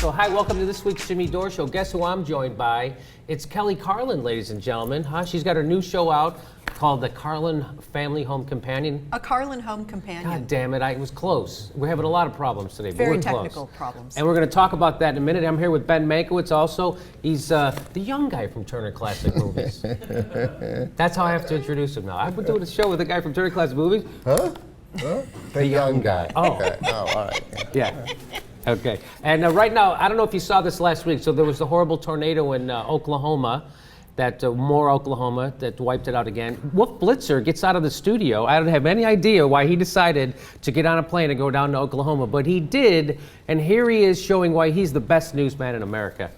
Show. Hi, welcome to this week's Jimmy Dore Show. Guess who I'm joined by? It's Kelly Carlin, ladies and gentlemen. She's got her new show out called the Carlin Home Companion. A Carlin Home Companion. God damn it, it was close. We're having a lot of problems today, but Very we're technical close. problems. And we're going to talk about that in a minute. I'm here with Ben Mankiewicz also. He's the young guy from Turner Classic Movies. That's how I have to introduce him now. I've been doing a show with a guy from Turner Classic Movies. Huh? The young guy. Oh. Okay. Oh, all right. Yeah. Okay. And right now, I don't know if you saw this last week. So there was the horrible tornado in Oklahoma, Oklahoma, that wiped it out again. Wolf Blitzer gets out of the studio. I don't have any idea why he decided to get on a plane and go down to Oklahoma, but he did. And here he is showing why he's the best newsman in America.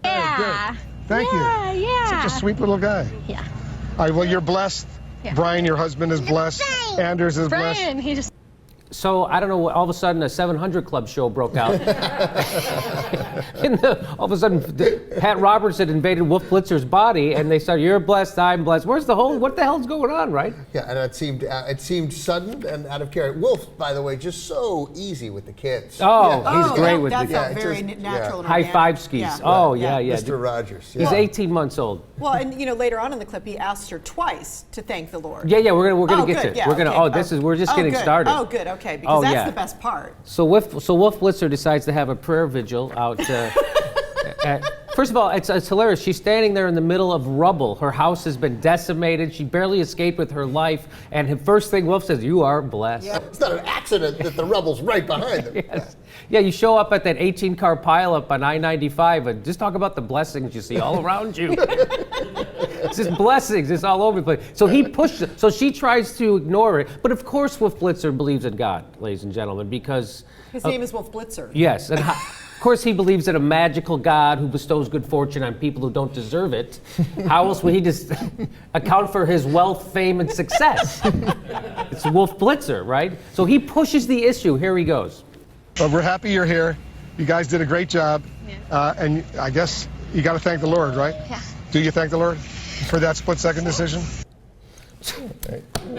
Yeah. Thank you. Yeah. Such a sweet little guy. Yeah. All right, well, you're blessed. Yeah. Brian, your husband, is blessed. Anders is blessed. Brian, he just. So, I don't know, all of a sudden a 700 Club show broke out. All of a sudden, Pat Roberts had invaded Wolf Blitzer's body, and they started, you're blessed, I'm blessed. What the hell's going on, right? Yeah, and it seemed sudden and out of character. Wolf, by the way, just so easy with the kids. Oh, Yeah. he's great with that the felt very natural. And high organic. five skis. Yeah. Oh, yeah. Mr. Rogers. Yeah. He's 18 months old. Well, and later on in the clip, he asked her twice to thank the Lord. Yeah, we're gonna get to it. Yeah, We're just getting good. started. Oh, good, okay, because that's the best part. So Wolf Blitzer decides to have a prayer vigil out. First of all, it's hilarious. She's standing there in the middle of rubble. Her house has been decimated. She barely escaped with her life. And the first thing Wolf says, "You are blessed." Yeah, it's not an accident that the rubble's right behind them. Yes. Yeah, you show up at that 18-car pileup on I-95 and just talk about the blessings you see all around you. It's just blessings. It's all over the place. So he pushed it. So she tries to ignore it. But of course, Wolf Blitzer believes in God, ladies and gentlemen, because His name is Wolf Blitzer. yes, and of course he believes in a magical God who bestows good fortune on people who don't deserve it. How else would he just account for his wealth, fame, and success? It's Wolf Blitzer, right? So he pushes the issue. Here he goes. But we're happy you're here. You guys did a great job. Yeah. And I guess you got to thank the Lord, right? Yeah. Do you thank the Lord for that split-second decision?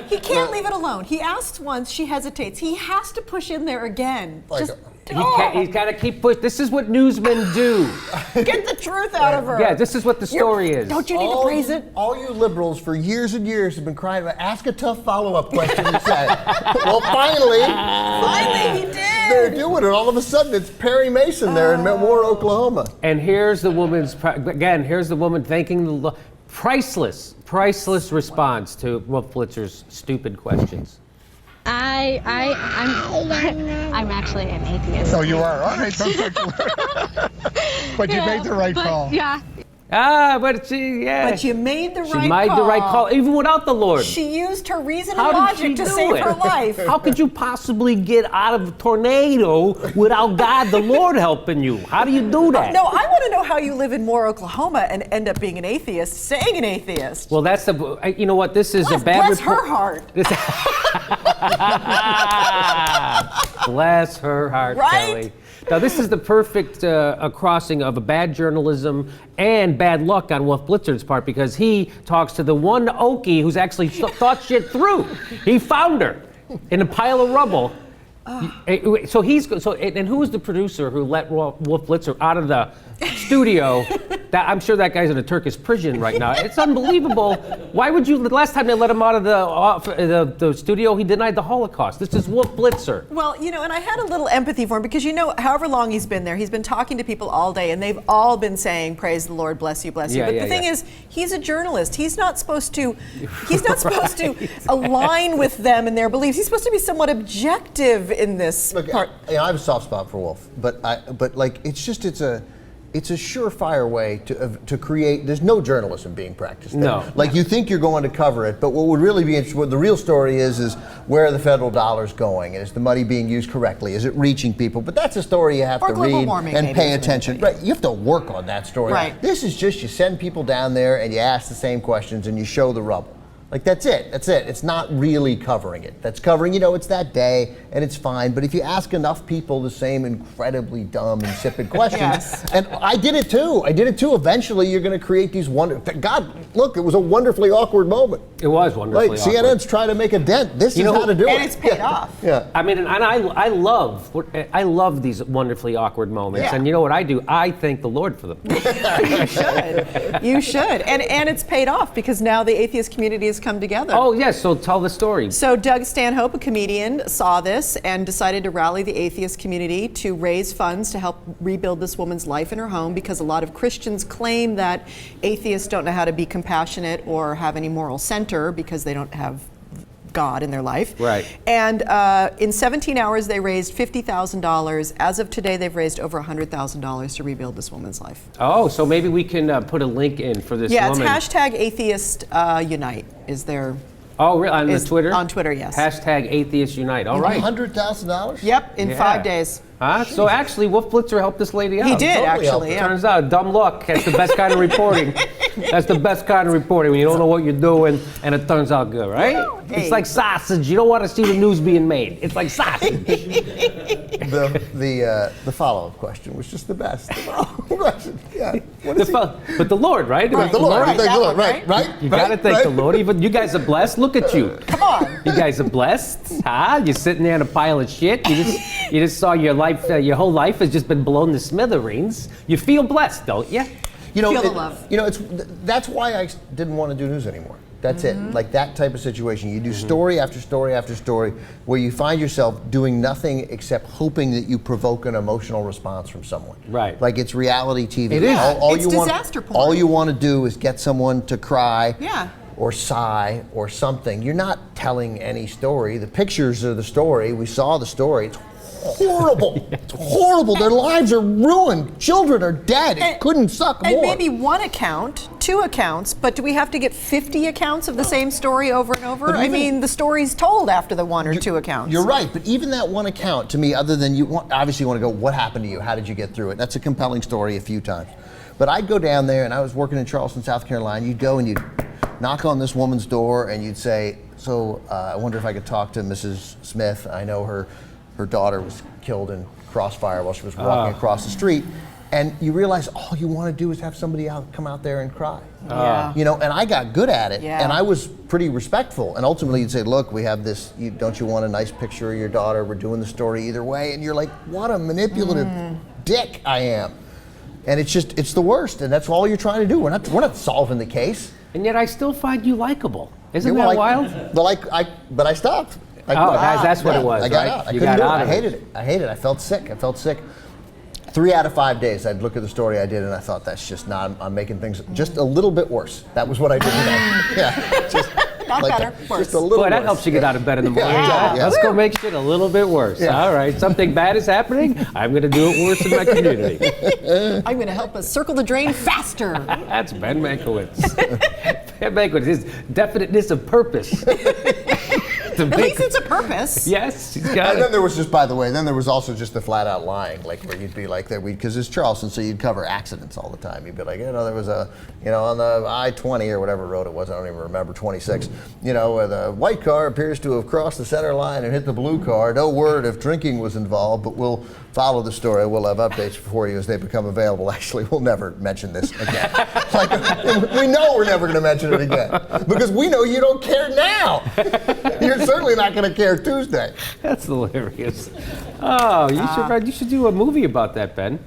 He can't leave it alone. He asked once, she hesitates. He has to push in there again. He's got to keep pushing. This is what newsmen do. Get the truth out of her. Yeah, this is what the story is. Don't you need to praise it? All you liberals for years and years have been crying about ask a tough follow-up question and say, well, finally Finally, he did. they're doing it. All of a sudden, it's Perry Mason there in Moore, Oklahoma. And here's the woman's, here's the woman thanking the Lord. Priceless response to Wolf Blitzer's stupid questions. I'm actually an atheist. Oh, you are? All right. Don't thank the Lord. But you made the right call. Yeah. But she made the right call. She made the right call, even without the Lord. She used her reason How and did logic she to do save it? her life. How could you possibly get out of a tornado without God, the Lord, helping you? How do you do that? No, I want to know how you live in Moore, Oklahoma, and end up being an atheist, saying an atheist. Well, that's you know what? This is a bad Bless her heart. Bless her heart, Right? Kelly. Now, this is the perfect crossing of a bad journalism and bad luck on Wolf Blitzer's part, because he talks to the one Okie who's actually thought shit through. He found her in a pile of rubble. And who was the producer who let Wolf Blitzer out of the studio? I'm sure that guy's in a Turkish prison right now. It's unbelievable. Why would you? The last time they let him out of the studio, he denied the Holocaust. This is Wolf Blitzer. Well, and I had a little empathy for him because however long he's been there, he's been talking to people all day, and they've all been saying, "Praise the Lord, bless you, bless you." But the thing is, he's a journalist. He's not supposed to. He's not supposed to align with them and their beliefs. He's supposed to be somewhat objective in this part. I have a soft spot for Wolf, but it's a surefire way to create. There's no journalism being practiced there. No. Like you think you're going to cover it, but what would really be interesting, what the real story is where are the federal dollars going? Is the money being used correctly? Is it reaching people? But that's a story you have to read and pay attention. Right, you have to work on that story. Right. This is just you send people down there and you ask the same questions and you show the rubble. Like, that's it. It's not really covering it. That's covering, it's that day, and it's fine. But if you ask enough people the same incredibly dumb, insipid questions, Yes. and I did it too. Eventually, you're going to create these God look, it was a wonderfully awkward moment. It was wonderfully Like, awkward. CNN's trying to make a dent. This is how to do it. And it's paid off. Yeah. I mean, and I love these wonderfully awkward moments. Yeah. And you know what I do? I thank the Lord for them. You should. You should. And it's paid off because now the atheist community has come together. Oh, yes, so tell the story. So Doug Stanhope, a comedian, saw this and decided to rally the atheist community to raise funds to help rebuild this woman's life in her home, because a lot of Christians claim that atheists don't know how to be compassionate or have any moral center because they don't have God in their life. Right. And in 17 hours, they raised $50,000. As of today, they've raised over $100,000 to rebuild this woman's life. Oh, so maybe we can put a link in for this woman. Yeah, it's hashtag Atheist Unite is their... Oh, really? On the Twitter? On Twitter, yes. Hashtag Atheist Unite. All right. $100,000? Yep, in 5 days. Huh? So actually, Wolf Blitzer helped this lady out. He did, Totally actually. helped Yeah. Turns out, dumb luck. That's the best kind of reporting. That's the best kind of reporting, when you don't know what you're doing and it turns out good, right? Hey. It's like sausage. You don't want to see the news being made. It's like sausage. The follow-up question was just the best. The follow-up question, yeah. What is But the Lord, right? Right, the Lord. Right, Thank that the Lord. one, Right, right. You gotta thank the Lord. Even you guys are blessed. Look at you. Come on. You guys are blessed, huh? You're sitting there in a pile of shit. You just saw your life. Your whole life has just been blown to smithereens. You feel blessed, don't you? You know, Feel the love. You know, that's why I didn't want to do news anymore. That's it. Like that type of situation. You do story after story after story where you find yourself doing nothing except hoping that you provoke an emotional response from someone. Right. Like it's reality TV. It is. It's disaster porn. All you want to do is get someone to cry. Yeah. Or sigh or something. You're not telling any story. The pictures are the story. We saw the story. It's horrible. It's horrible. Their lives are ruined. Children are dead. It couldn't suck more. And maybe one account, 2 accounts, but do we have to get 50 accounts of the same story over and over? But I even- mean, the story's told after the 1 or 2 accounts. You're right, but even that one account, to me, other than obviously you want to go, what happened to you? How did you get through it? That's a compelling story a few times. But I'd go down there, and I was working in Charleston, South Carolina. You'd go and you'd knock on this woman's door, and you'd say, so I wonder if I could talk to Mrs. Smith. I know her daughter was killed in crossfire while she was walking across the street. And you realize all you want to do is have somebody come out there and cry. Yeah. You know, and I got good at it, Yeah. and I was pretty respectful. And ultimately, you'd say, "Look, we have this. Don't you want a nice picture of your daughter? We're doing the story either way." And you're like, "What a manipulative dick I am!" And it's the worst. And that's all you're trying to do. We're not solving the case. And yet I still find you likable. Isn't Well, that wild? But I stopped. That's what it was, I got right? out. I You couldn't got do it. out I of it. hated it. I hated it. I felt sick. 3 out of 5 days, I'd look at the story I did, and I thought, that's just not. I'm making things just a little bit worse. That was what I did today. Yeah, just Not like better, worse. Just a little. Boy, that worse. helps you get out of bed in the morning. Yeah, yeah. Let's go make shit a little bit worse. Yeah. All right, something bad is happening. I'm going to do it worse in my community. I'm going to help us circle the drain faster. That's Ben Mankiewicz. Ben Mankiewicz, his definiteness of purpose. At least it's a purpose. Yes, he's got And it. then there was just, by the way, then there was also just the flat out lying, like where you'd be like that, because it's Charleston, so you'd cover accidents all the time. You'd be like, there was on the I-20 or whatever road it was, I don't even remember, 26, the white car appears to have crossed the center line and hit the blue car. No word if drinking was involved, but we'll follow the story. We'll have updates for you as they become available. Actually, we'll never mention this again. We know we're never going to mention it again because we know you don't care now. You're certainly not going to care Tuesday. That's hilarious. Oh, you should do a movie about that, Ben.